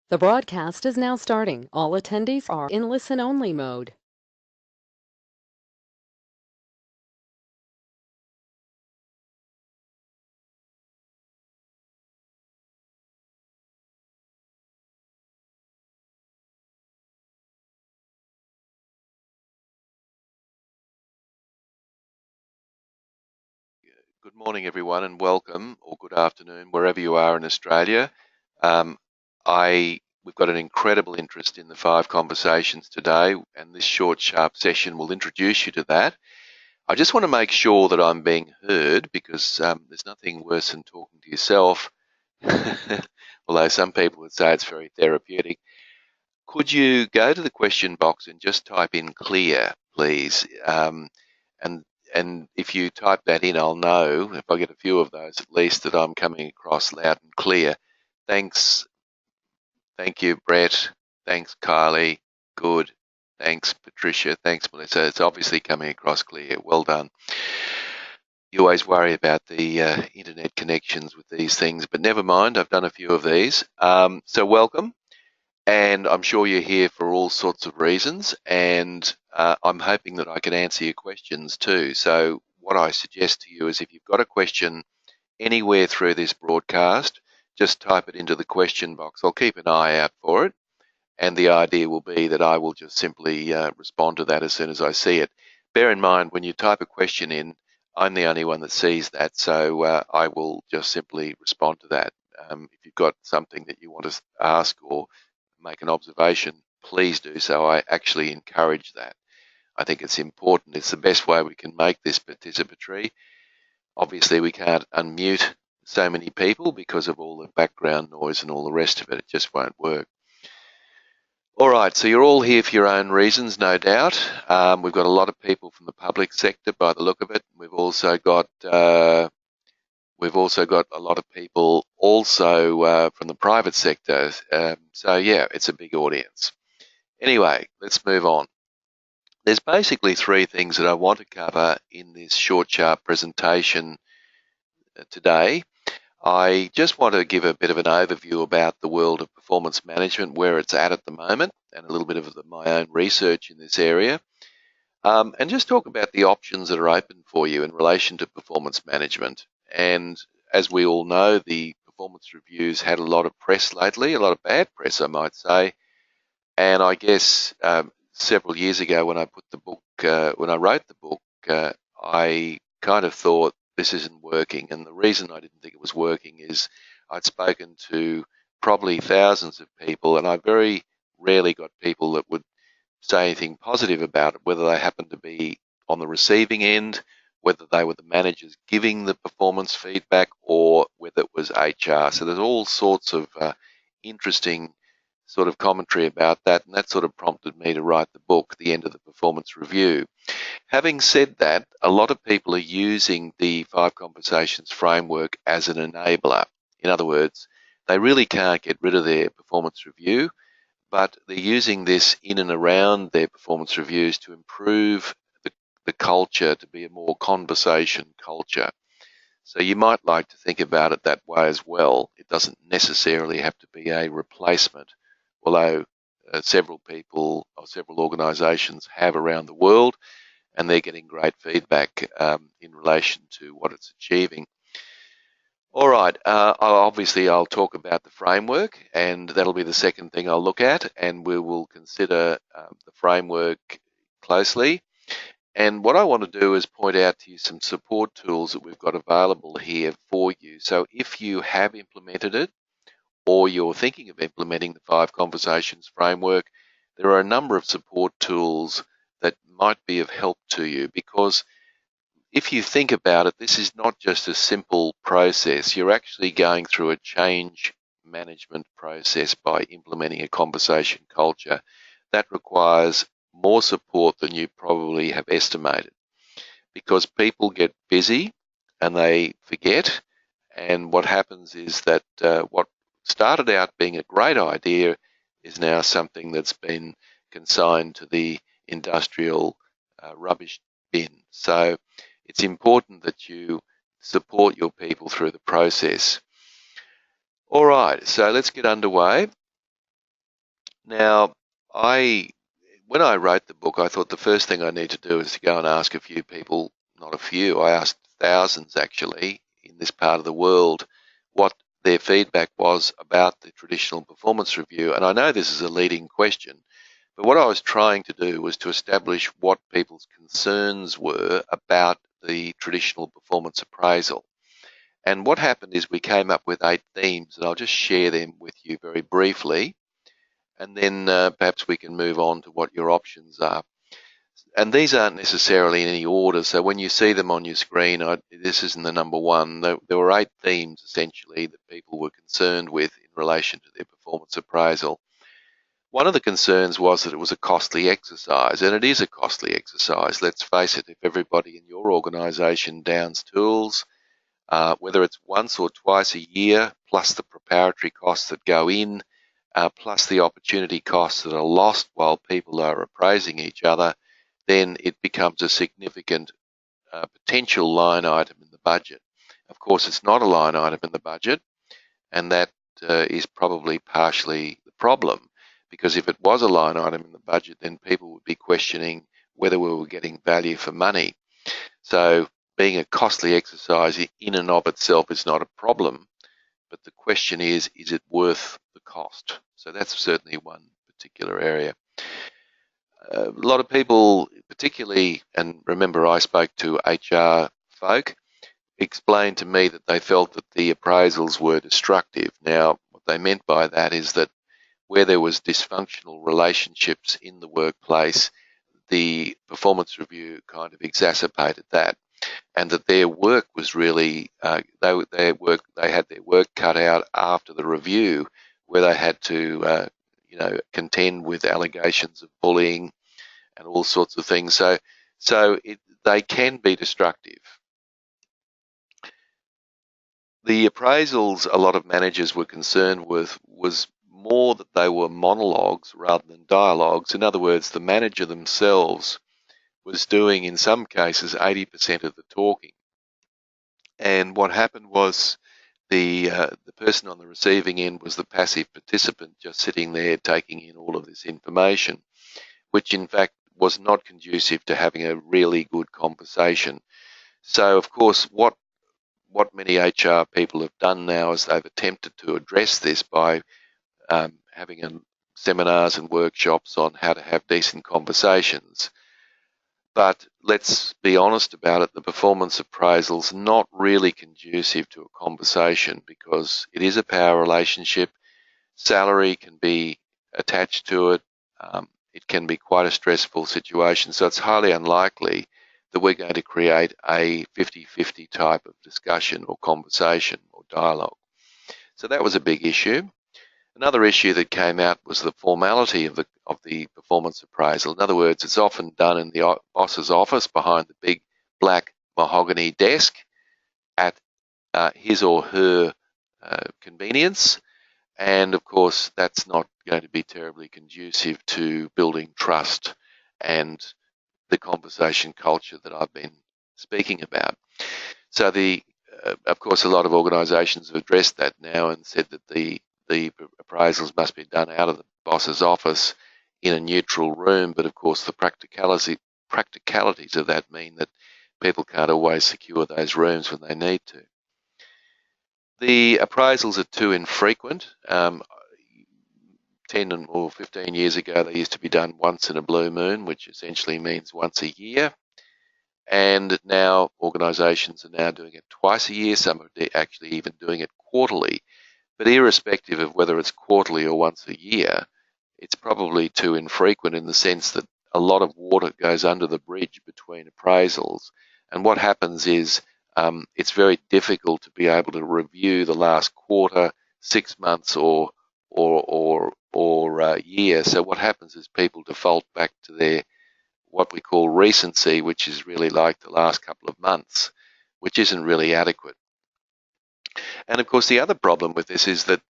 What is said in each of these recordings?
The broadcast is now starting. All attendees are in listen-only mode. Good morning, everyone, and welcome, or good afternoon, wherever you are in Australia. Um, we've got an incredible interest in the 5 conversations today, and this short, sharp session will introduce you to that. I just want to make sure that I'm being heard because there's nothing worse than talking to yourself, although some people would say it's very therapeutic. Could you go to the question box and just type in clear, please? And and if you type that in, I'll know if I get a few of those at least that I'm coming across loud and clear. Thanks, thank you, Brett. Thanks, Kylie. Good. Thanks, Patricia. Thanks, Melissa. It's obviously coming across clear. Well done. You always worry about the internet connections with these things, but never mind. I've done a few of these. So welcome. And I'm sure you're here for all sorts of reasons, and I'm hoping that I can answer your questions too. So what I suggest to you is if you've got a question anywhere through this broadcast, just type it into the question box. I'll keep an eye out for it, and the idea will be that I will just simply respond to that as soon as I see it. Bear in mind, when you type a question in, I'm the only one that sees that, so I will just simply respond to that. If you've got something that you want to ask or make an observation, please do so. I actually encourage that. I think it's important. It's the best way we can make this participatory. Obviously, we can't unmute so many people because of all the background noise and all the rest of it. It just won't work. All right, so you're all here for your own reasons, no doubt. We've got a lot of people from the public sector by the look of it. We've also got a lot of people also from the private sector. So yeah, it's a big audience. Anyway, let's move on. There's basically 3 things that I want to cover in this short, sharp presentation today. I just want to give a bit of an overview about the world of performance management, where it's at the moment, and a little bit of my own research in this area, and just talk about the options that are open for you in relation to performance management. And as we all know, the performance reviews had a lot of press lately, a lot of bad press, I might say. And I guess several years ago when I wrote the book, I kind of thought this isn't working. And the reason I didn't think it was working is I'd spoken to probably thousands of people, and I very rarely got people that would say anything positive about it, whether they happened to be on the receiving end, whether they were the managers giving the performance feedback, or whether it was HR. So there's all sorts of interesting sort of commentary about that, and that sort of prompted me to write the book, The End of the Performance Review. Having said that, a lot of people are using the 5 conversations framework as an enabler. In other words, they really can't get rid of their performance review, but they're using this in and around their performance reviews to improve the culture to be a more conversation culture. So you might like to think about it that way as well. It doesn't necessarily have to be a replacement, although several people or several organisations have around the world, and they're getting great feedback in relation to what it's achieving. All right, obviously I'll talk about the framework, and that'll be the second thing I'll look at, and we will consider the framework closely. And what I want to do is point out to you some support tools that we've got available here for you. So if you have implemented it, or you're thinking of implementing the 5 conversations framework, there are a number of support tools that might be of help to you, because if you think about it, this is not just a simple process. You're actually going through a change management process by implementing a conversation culture. That requires more support than you probably have estimated, because people get busy and they forget. And what happens is that what started out being a great idea is now something that's been consigned to the industrial rubbish bin. So it's important that you support your people through the process. All right, so let's get underway. Now, when I wrote the book, I thought the first thing I need to do is to go and ask a few people, not a few, I asked thousands actually in this part of the world, what their feedback was about the traditional performance review. And I know this is a leading question, but what I was trying to do was to establish what people's concerns were about the traditional performance appraisal. And what happened is we came up with 8 themes, and I'll just share them with you very briefly, and then perhaps we can move on to what your options are. And these aren't necessarily in any order, so when you see them on your screen, this isn't the number one. There were 8 themes essentially that people were concerned with in relation to their performance appraisal. One of the concerns was that it was a costly exercise, and it is a costly exercise. Let's face it, if everybody in your organisation downs tools, whether it's once or twice a year, plus the preparatory costs that go in, plus the opportunity costs that are lost while people are appraising each other, then it becomes a significant potential line item in the budget. Of course, it's not a line item in the budget, and that is probably partially the problem, because if it was a line item in the budget, then people would be questioning whether we were getting value for money. So being a costly exercise in and of itself is not a problem, but the question is it worth the cost? So that's certainly one particular area. A lot of people, particularly, and remember I spoke to HR folk, explained to me that they felt that the appraisals were destructive. Now, what they meant by that is that where there was dysfunctional relationships in the workplace, the performance review kind of exacerbated that, and that their work was really they had their work cut out after the review, where they had to contend with allegations of bullying and all sorts of things. So they can be destructive. The appraisals a lot of managers were concerned with was more that they were monologues rather than dialogues. In other words, the manager themselves was doing, in some cases, 80% of the talking. And what happened was the person on the receiving end was the passive participant, just sitting there taking in all of this information, which in fact was not conducive to having a really good conversation. So, of course, what many HR people have done now is they've attempted to address this by having seminars and workshops on how to have decent conversations. But let's be honest about it, the performance appraisal's not really conducive to a conversation, because it is a power relationship. Salary can be attached to it. It can be quite a stressful situation. So it's highly unlikely that we're going to create a 50-50 type of discussion or conversation or dialogue. So that was a big issue. Another issue that came out was the formality of the performance appraisal. In other words, it's often done in the boss's office behind the big black mahogany desk at his or her convenience. And of course, that's not going to be terribly conducive to building trust and the conversation culture that I've been speaking about. So of course, a lot of organisations have addressed that now and said that the appraisals must be done out of the boss's office in a neutral room. But of course, the practicalities of that mean that people can't always secure those rooms when they need to. The appraisals are too infrequent. 10 or 15 years ago, they used to be done once in a blue moon, which essentially means once a year. And now organisations are now doing it twice a year. Some are actually even doing it quarterly. But irrespective of whether it's quarterly or once a year, it's probably too infrequent, in the sense that a lot of water goes under the bridge between appraisals. And what happens is it's very difficult to be able to review the last quarter, 6 months, or year. So what happens is people default back to their what we call recency, which is really like the last couple of months, which isn't really adequate. And of course, the other problem with this is that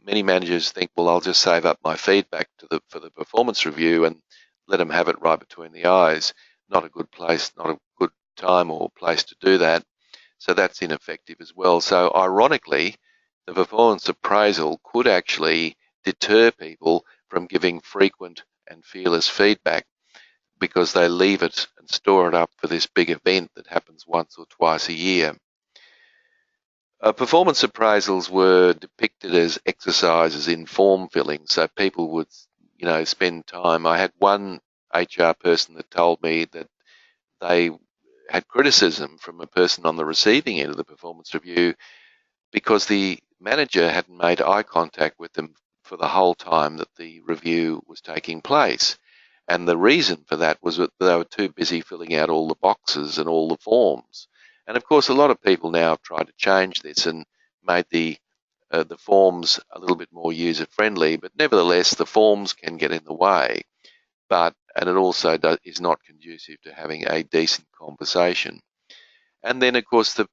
many managers think, well, I'll just save up my feedback for the performance review and let them have it right between the eyes. Not a good place, not a good time or place to do that. So that's ineffective as well. So ironically, the performance appraisal could actually deter people from giving frequent and fearless feedback because they leave it and store it up for this big event that happens once or twice a year. Performance appraisals were depicted as exercises in form filling, so people would, spend time. I had one HR person that told me that they had criticism from a person on the receiving end of the performance review because the manager hadn't made eye contact with them for the whole time that the review was taking place. And the reason for that was that they were too busy filling out all the boxes and all the forms. And of course, a lot of people now have tried to change this and made the forms a little bit more user friendly, but nevertheless, the forms can get in the way. And it also is not conducive to having a decent conversation. And then, of course, the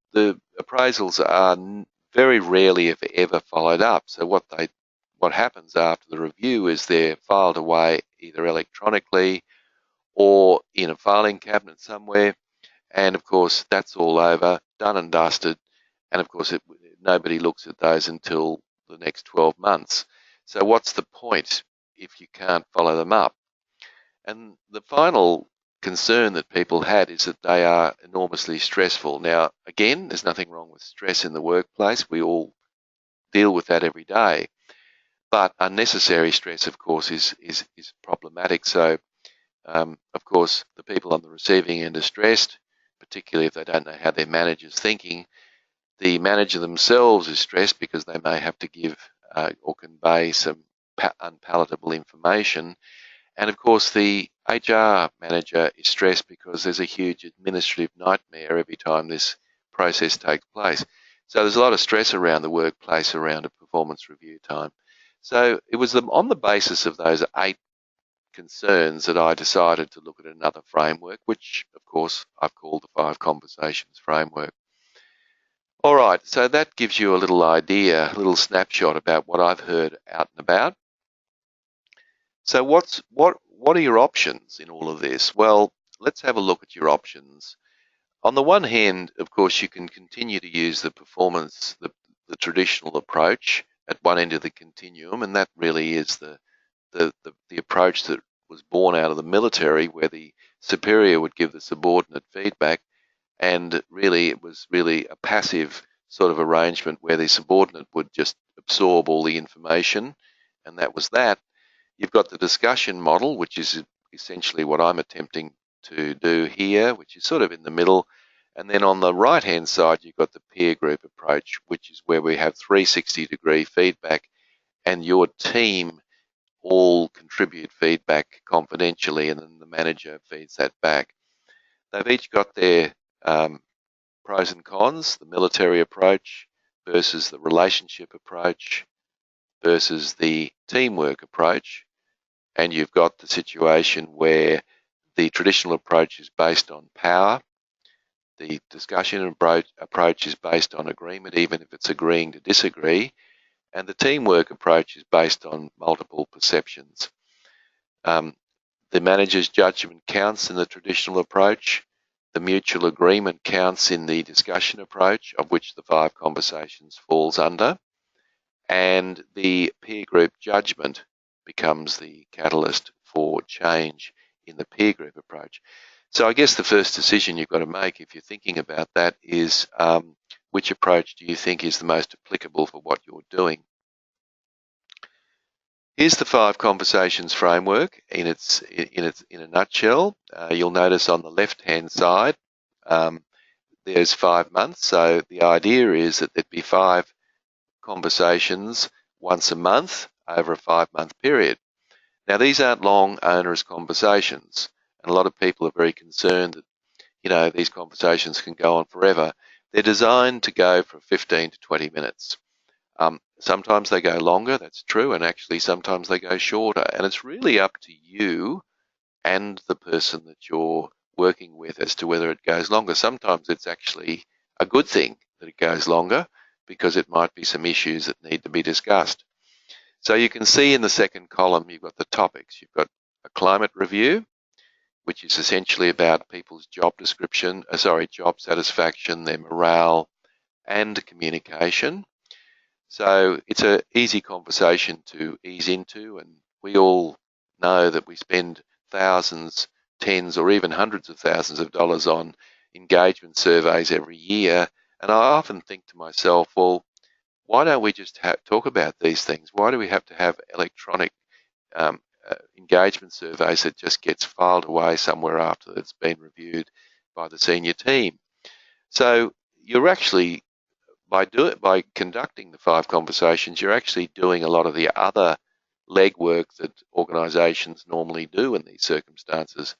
appraisals are very rarely, if ever, followed up. So what happens after the review is they're filed away either electronically or in a filing cabinet somewhere. And of course, that's all over, done and dusted. And of course, nobody looks at those until the next 12 months. So what's the point if you can't follow them up? And the final concern that people had is that they are enormously stressful. Now, again, there's nothing wrong with stress in the workplace. We all deal with that every day. But unnecessary stress, of course, is problematic. So, of course, the people on the receiving end are stressed, particularly if they don't know how their manager's thinking. The manager themselves is stressed because they may have to give or convey some unpalatable information. And of course, the HR manager is stressed because there's a huge administrative nightmare every time this process takes place. So there's a lot of stress around the workplace around a performance review time. So it was on the basis of those 8 concerns that I decided to look at another framework, which, of course, I've called the 5 Conversations framework. All right, so that gives you a little idea, a little snapshot about what I've heard out and about. So what are your options in all of this? Well, let's have a look at your options. On the one hand, of course, you can continue to use the traditional approach at one end of the continuum, and that really is the approach that was born out of the military, where the superior would give the subordinate feedback, and really it was really a passive sort of arrangement where the subordinate would just absorb all the information, and that was that. You've got the discussion model, which is essentially what I'm attempting to do here, which is sort of in the middle. And then on the right-hand side, you've got the peer group approach, which is where we have 360-degree feedback and your team all contribute feedback confidentially, and then the manager feeds that back. They've each got their pros and cons, the military approach versus the relationship approach versus the teamwork approach. And you've got the situation where the traditional approach is based on power, the discussion approach is based on agreement, even if it's agreeing to disagree, and the teamwork approach is based on multiple perceptions. The manager's judgment counts in the traditional approach, the mutual agreement counts in the discussion approach, of which the 5 Conversations falls under, and the peer group judgment becomes the catalyst for change in the peer group approach. So I guess the first decision you've got to make if you're thinking about that is which approach do you think is the most applicable for what you're doing? Here's the 5 Conversations framework in a nutshell. You'll notice on the left-hand side there's 5 months. So the idea is that there'd be 5 conversations once a month over a 5-month period. Now, these aren't long, onerous conversations, and a lot of people are very concerned that, these conversations can go on forever. They're designed to go for 15 to 20 minutes. Sometimes they go longer, that's true, and actually sometimes they go shorter, and it's really up to you and the person that you're working with as to whether it goes longer. Sometimes it's actually a good thing that it goes longer, because it might be some issues that need to be discussed. So you can see in the second column, you've got the topics. You've got a climate review, which is essentially about people's job satisfaction, their morale, and communication. So it's an easy conversation to ease into and we all know that we spend thousands, tens, or even hundreds of thousands of dollars on engagement surveys every year. And I often think to myself, well, why don't we just talk about these things? Why do we have to have electronic engagement surveys that just gets filed away somewhere after it's been reviewed by the senior team? So you're actually, by conducting the 5 conversations, you're actually doing a lot of the other legwork that organisations normally do in these circumstances.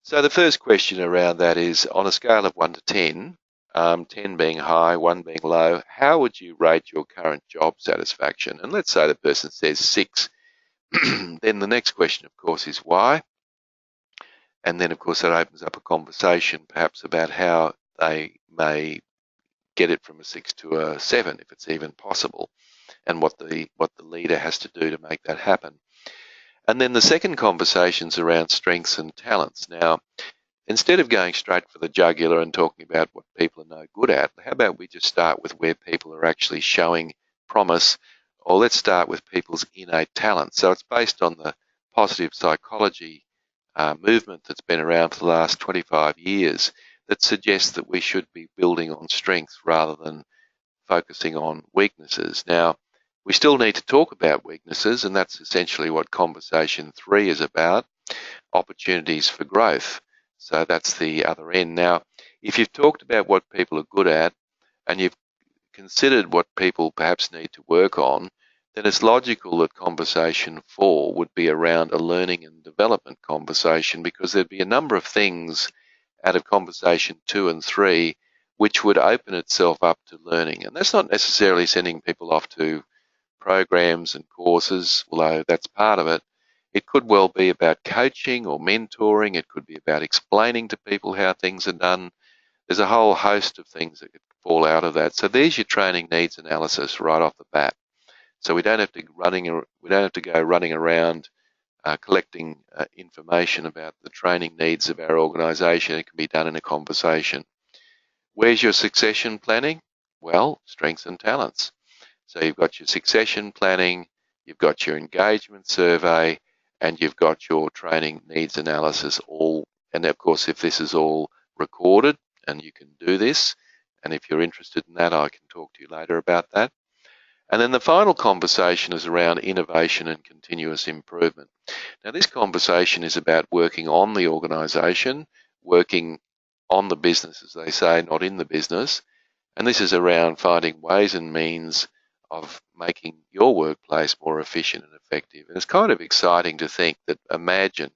So the first question around that is, on a scale of 1 to 10, 10 being high, 1 being low, how would you rate your current job satisfaction? And let's say the person says 6. Then the next question, of course, is why? And then, of course, that opens up a conversation perhaps about how they may get it from a 6 to a 7, if it's even possible, and what the leader has to do to make that happen. And then the second conversation's around strengths and talents. Now, instead of going straight for the jugular and talking about what people are no good at, how about we just start with where people are actually showing promise, or let's start with people's innate talent. So it's based on the positive psychology movement that's been around for the last 25 years that suggests that we should be building on strengths rather than focusing on weaknesses. Now, we still need to talk about weaknesses, and that's essentially what conversation 3 is about, opportunities for growth. So that's the other end. Now, if you've talked about what people are good at and you've considered what people perhaps need to work on, then it's logical that conversation 4 would be around a learning and development conversation, because there'd be a number of things out of conversation 2 and 3 which would open itself up to learning. And that's not necessarily sending people off to programs and courses, although that's part of it. It could well be about coaching or mentoring. It could be about explaining to people how things are done. There's a whole host of things that could fall out of that. So there's your training needs analysis right off the bat. So we don't have to go running around collecting information about the training needs of our organisation. It can be done in a conversation. Where's your succession planning? Well, strengths and talents. So you've got your succession planning, you've got your engagement survey, and you've got your training needs analysis all. And of course, if this is all recorded and you can do this, and if you're interested in that, I can talk to you later about that. And then the final conversation is around innovation and continuous improvement. Now, this conversation is about working on the organisation, working on the business, as they say, not in the business. And this is around finding ways and means of making your workplace more efficient and effective. And it's kind of exciting to think that, imagine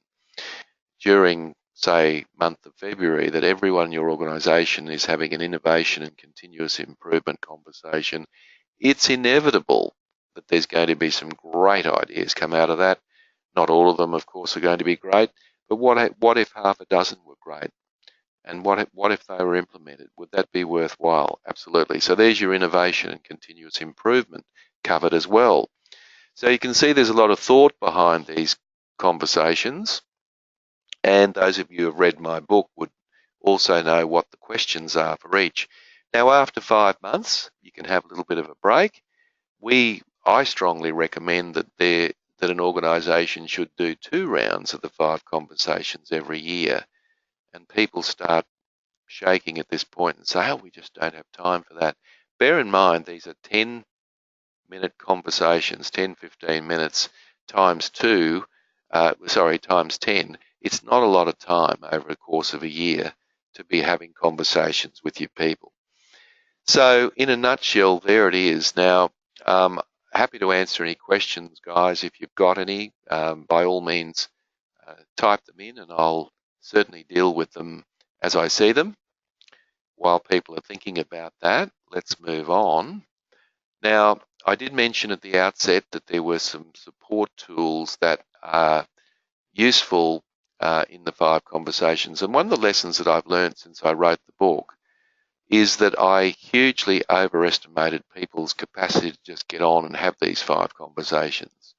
during, say, month of February, that everyone in your organisation is having an innovation and continuous improvement conversation. It's inevitable that there's going to be some great ideas come out of that. Not all of them, of course, are going to be great, but what if half a dozen were great? And what if they were implemented? Would that be worthwhile? Absolutely. So there's your innovation and continuous improvement covered as well. So you can see there's a lot of thought behind these conversations. And those of you who have read my book would also know what the questions are for each. Now, after 5 months, you can have a little bit of a break. I strongly recommend that an organisation should do 2 rounds of the 5 conversations every year. And people start shaking at this point and say, oh, we just don't have time for that. Bear in mind, these are 10-minute conversations, 10, 15 minutes times 10. It's not a lot of time over the course of a year to be having conversations with your people. So in a nutshell, there it is. Now, happy to answer any questions, guys. If you've got any, by all means, type them in and I'll certainly deal with them as I see them. While people are thinking about that, let's move on. Now, I did mention at the outset that there were some support tools that are useful in the 5 conversations. And one of the lessons that I've learned since I wrote the book is that I hugely overestimated people's capacity to just get on and have these 5 conversations.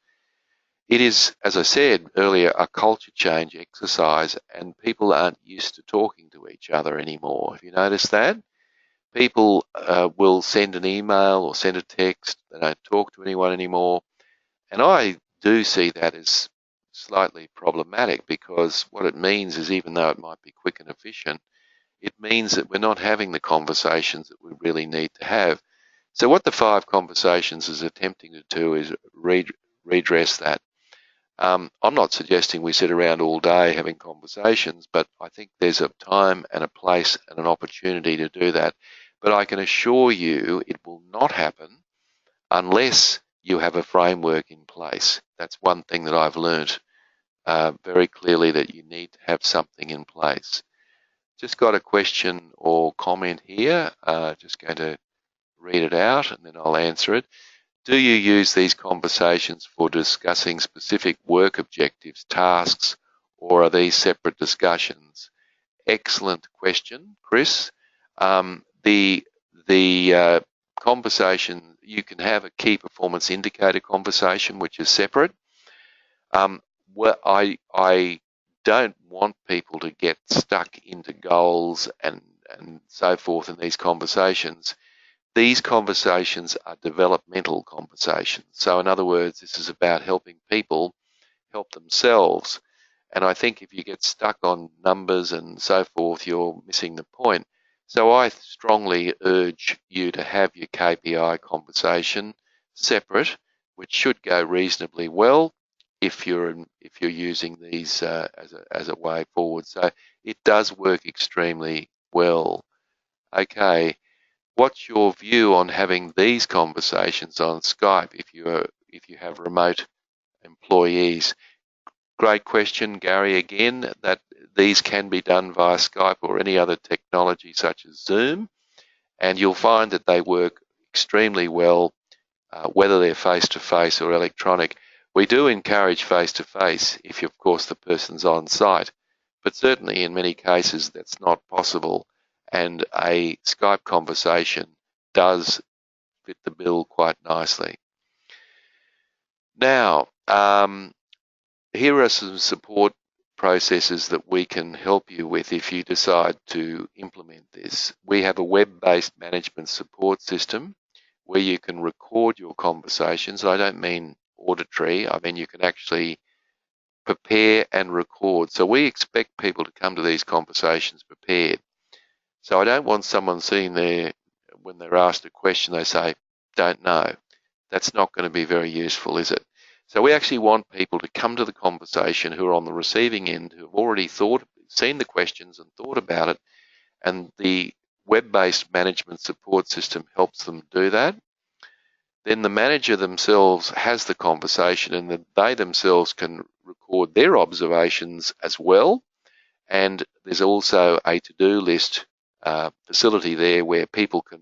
It is, as I said earlier, a culture change exercise, and people aren't used to talking to each other anymore. Have you noticed that? People will send an email or send a text. They don't talk to anyone anymore. And I do see that as slightly problematic, because what it means is, even though it might be quick and efficient, it means that we're not having the conversations that we really need to have. So what the 5 conversations is attempting to do is redress that. I'm not suggesting we sit around all day having conversations, but I think there's a time and a place and an opportunity to do that. But I can assure you it will not happen unless you have a framework in place. That's one thing that I've learnt very clearly, that you need to have something in place. Just got a question or comment here. Just going to read it out and then I'll answer it. Do you use these conversations for discussing specific work objectives, tasks, or are these separate discussions? Excellent question, Chris. The conversation, you can have a key performance indicator conversation, which is separate. Well, I don't want people to get stuck into goals and so forth in these conversations. These conversations are developmental conversations. So in other words, this is about helping people help themselves. And I think if you get stuck on numbers and so forth, you're missing the point. So I strongly urge you to have your KPI conversation separate, which should go reasonably well if you're using these as a way forward. So it does work extremely well. Okay. What's your view on having these conversations on Skype if you have remote employees? Great question, Gary. Again, that these can be done via Skype or any other technology such as Zoom, and you'll find that they work extremely well, whether they're face-to-face or electronic. We do encourage face-to-face if, of course, the person's on site, but certainly in many cases that's not possible, and a Skype conversation does fit the bill quite nicely. Now, here are some support processes that we can help you with if you decide to implement this. We have a web-based management support system where you can record your conversations. I don't mean auditory, I mean you can actually prepare and record. So we expect people to come to these conversations prepared. So I don't want someone sitting there when they're asked a question, they say, don't know. That's not going to be very useful, is it? So we actually want people to come to the conversation who are on the receiving end, who have already seen the questions and thought about it, and the web-based management support system helps them do that. Then the manager themselves has the conversation, and then they themselves can record their observations as well. And there's also a to-do list facility there where people can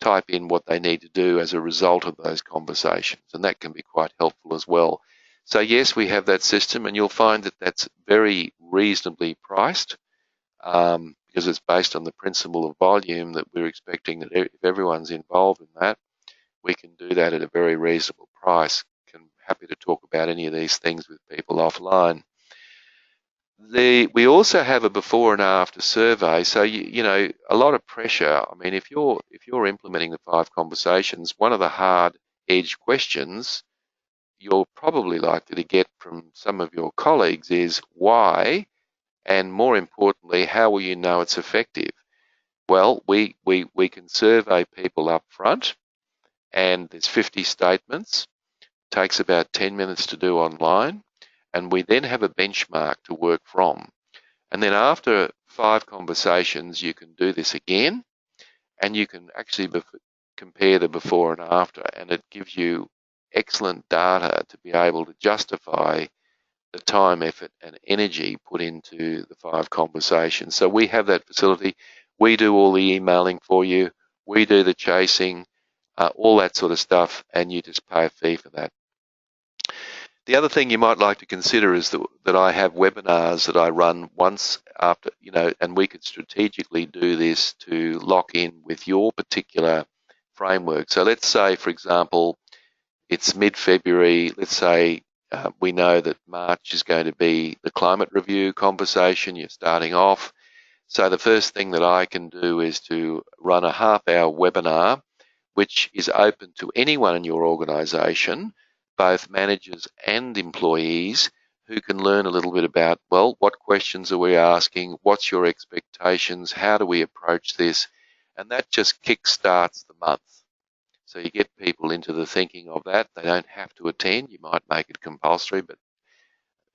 type in what they need to do as a result of those conversations, and that can be quite helpful as well. So yes, we have that system, and you'll find that that's very reasonably priced because it's based on the principle of volume, that we're expecting that if everyone's involved in that, we can do that at a very reasonable price. Happy to talk about any of these things with people offline. We also have a before and after survey, so you know, a lot of pressure. I mean, if you're implementing the 5 conversations, one of the hard edge questions you're probably likely to get from some of your colleagues is why, and more importantly, how will you know it's effective? Well, we can survey people up front, and there's 50 statements. It takes about 10 minutes to do online. And we then have a benchmark to work from. And then after 5 conversations, you can do this again, and you can actually compare the before and after, and it gives you excellent data to be able to justify the time, effort, and energy put into the 5 conversations. So we have that facility. We do all the emailing for you. We do the chasing, all that sort of stuff, and you just pay a fee for that. The other thing you might like to consider is that I have webinars that I run once after, you know, and we could strategically do this to lock in with your particular framework. So let's say, for example, it's mid-February. Let's say we know that March is going to be the climate review conversation. You're starting off. So the first thing that I can do is to run a half-hour webinar, which is open to anyone in your organisation both managers and employees who can learn a little bit about, well, what questions are we asking? What's your expectations? How do we approach this? And that just kick-starts the month. So you get people into the thinking of that. They don't have to attend. You might make it compulsory, but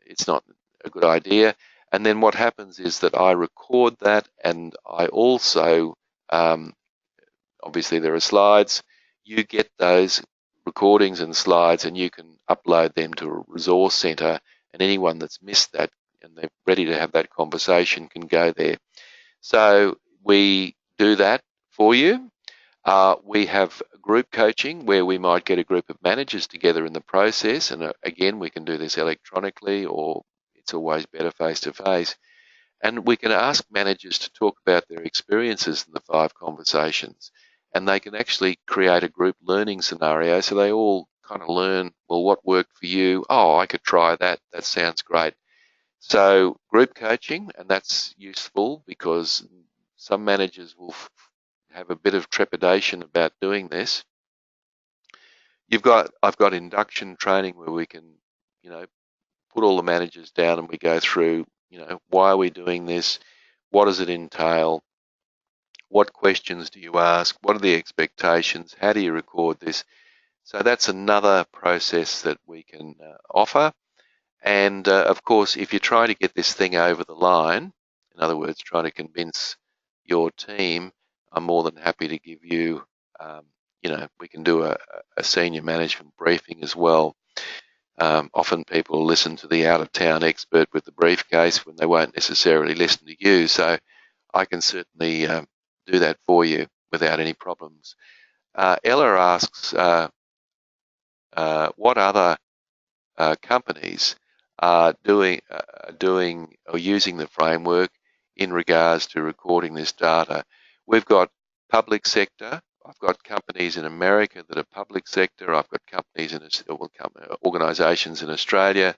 it's not a good idea. And then what happens is that I record that, and I also, obviously there are slides. You get those recordings and slides, and you can upload them to a resource centre, and anyone that's missed that and they're ready to have that conversation can go there. So we do that for you. We have group coaching where we might get a group of managers together in the process, and again, we can do this electronically, or it's always better face to face. And we can ask managers to talk about their experiences in the 5 conversations, and they can actually create a group learning scenario so they all kind of learn, well, what worked for you? Oh, I could try that. That sounds great. So group coaching, and that's useful because some managers will have a bit of trepidation about doing this. I've got induction training where we can, put all the managers down and we go through, why are we doing this? What does it entail? What questions do you ask? What are the expectations? How do you record this? So that's another process that we can offer. And of course, if you're trying to get this thing over the line, in other words, trying to convince your team, I'm more than happy to give you, we can do a senior management briefing as well. Often people listen to the out-of-town expert with the briefcase when they won't necessarily listen to you. So I can certainly do that for you without any problems. Ella asks, what other companies are doing or using the framework in regards to recording this data? We've got public sector. I've got companies in America that are public sector. I've got companies in organisations in Australia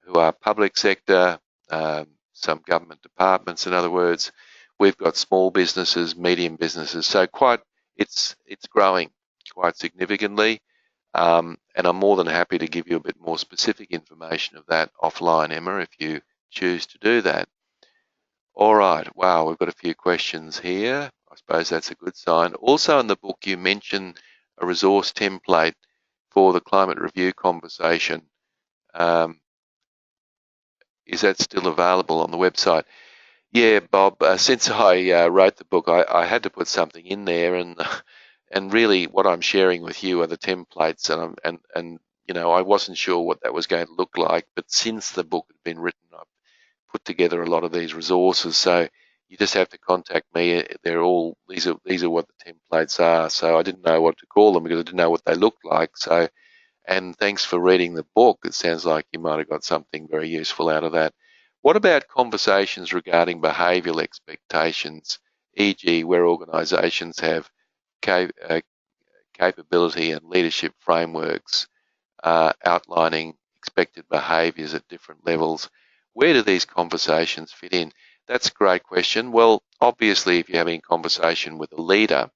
who are public sector, some government departments, in other words. We've got small businesses, medium businesses. So it's growing quite significantly. And I'm more than happy to give you a bit more specific information of that offline, Emma, if you choose to do that. All right. Wow, we've got a few questions here. I suppose that's a good sign. Also in the book, you mention a resource template for the climate review conversation. Is that still available on the website? Yeah, Bob, since I wrote the book, I had to put something in there, and really what I'm sharing with you are the templates, and I wasn't sure what that was going to look like, but since the book had been written, I've put together a lot of these resources. So you just have to contact me. These are what the templates are. So I didn't know what to call them because I didn't know what they looked like. So, and thanks for reading the book. It sounds like you might have got something very useful out of that. What about conversations regarding behavioural expectations, e.g., where organisations have capability and leadership frameworks outlining expected behaviours at different levels? Where do these conversations fit in? That's a great question. Well, obviously, if you're having a conversation with a leader,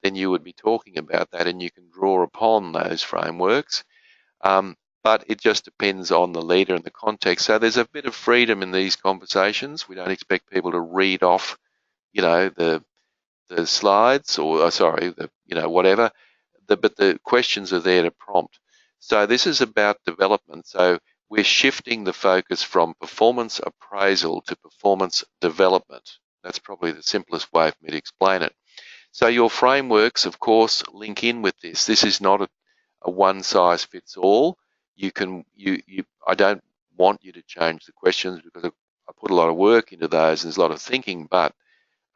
then you would be talking about that and you can draw upon those frameworks. But it just depends on the leader and the context. So there's a bit of freedom in these conversations. We don't expect people to read off, the slides or whatever. But the questions are there to prompt. So this is about development. So we're shifting the focus from performance appraisal to performance development. That's probably the simplest way for me to explain it. So your frameworks, of course, link in with this. This is not a one size fits all. I don't want you to change the questions because I put a lot of work into those and there's a lot of thinking, but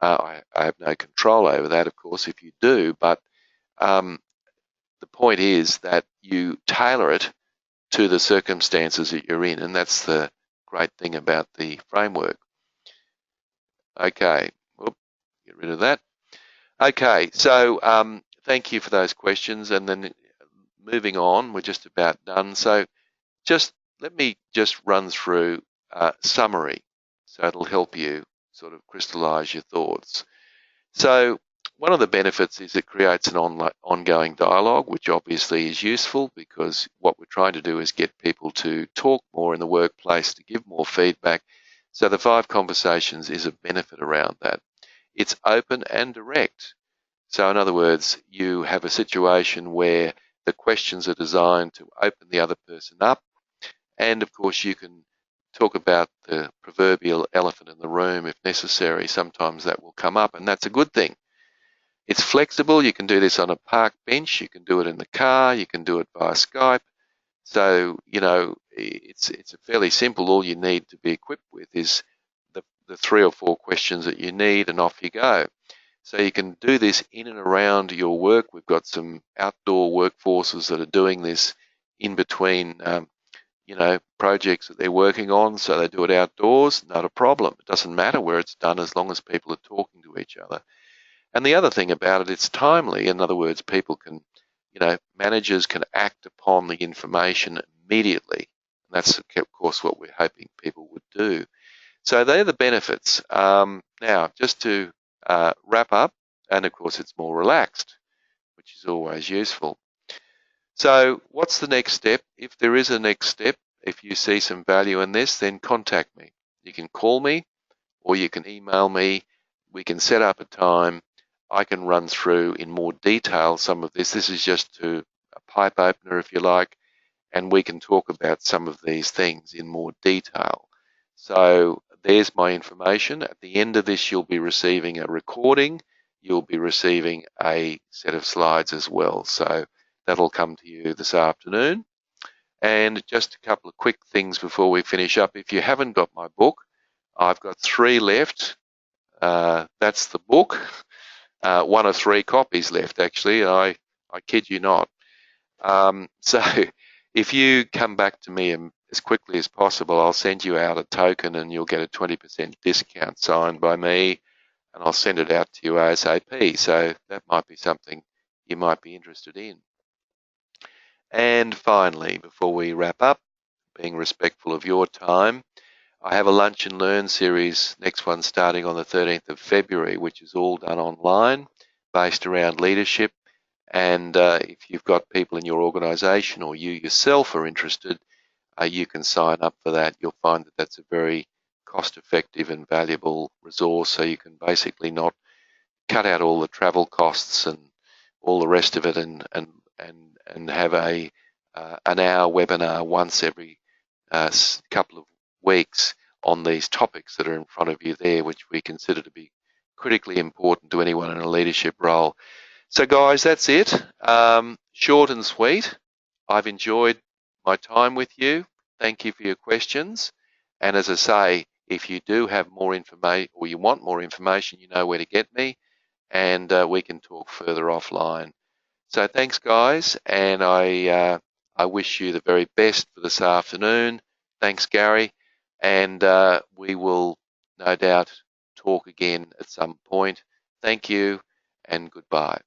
I have no control over that, of course, if you do. But the point is that you tailor it to the circumstances that you're in, and that's the great thing about the framework. Okay, get rid of that. Okay, so thank you for those questions, and then moving on, we're just about done. So let me just run through a summary, so it'll help you sort of crystallize your thoughts. So one of the benefits is it creates an ongoing dialogue, which obviously is useful because what we're trying to do is get people to talk more in the workplace, to give more feedback. So the 5 conversations is a benefit around that. It's open and direct. So in other words, you have a situation where the questions are designed to open the other person up. And of course, you can talk about the proverbial elephant in the room if necessary. Sometimes that will come up, and that's a good thing. It's flexible. You can do this on a park bench. You can do it in the car. You can do it via Skype. So, it's fairly simple. All you need to be equipped with is the 3 or 4 questions that you need, and off you go. So you can do this in and around your work. We've got some outdoor workforces that are doing this in between, projects that they're working on. So they do it outdoors, not a problem. It doesn't matter where it's done as long as people are talking to each other. And the other thing about it, it's timely. In other words, people can, managers can act upon the information immediately. And that's, of course, what we're hoping people would do. So they're the benefits. Now, just to wrap up, and of course, it's more relaxed, which is always useful. So what's the next step? If there is a next step, if you see some value in this, then contact me. You can call me or you can email me. We can set up a time. I can run through in more detail some of this. This is just a pipe opener, if you like, and we can talk about some of these things in more detail. So there's my information. At the end of this, you'll be receiving a recording. You'll be receiving a set of slides as well. So that'll come to you this afternoon. And just a couple of quick things before we finish up. If you haven't got my book, I've got 3 left. That's the book. 1 of 3 copies left, actually. I kid you not. So if you come back to me as quickly as possible, I'll send you out a token and you'll get a 20% discount signed by me, and I'll send it out to you ASAP. So that might be something you might be interested in. And finally, before we wrap up, being respectful of your time, I have a Lunch and Learn series, next one starting on the 13th of February, which is all done online, based around leadership. And if you've got people in your organisation or you yourself are interested, you can sign up for that. You'll find that that's a very cost-effective and valuable resource. So you can basically not cut out all the travel costs and all the rest of it, and have an hour webinar once every couple of weeks on these topics that are in front of you there, which we consider to be critically important to anyone in a leadership role. So guys, that's it. Short and sweet. I've enjoyed my time with you. Thank you for your questions. And as I say, if you do have more information or you want more information, you know where to get me, and we can talk further offline. So thanks, guys, and I wish you the very best for this afternoon. Thanks, Gary, and we will no doubt talk again at some point. Thank you, and goodbye.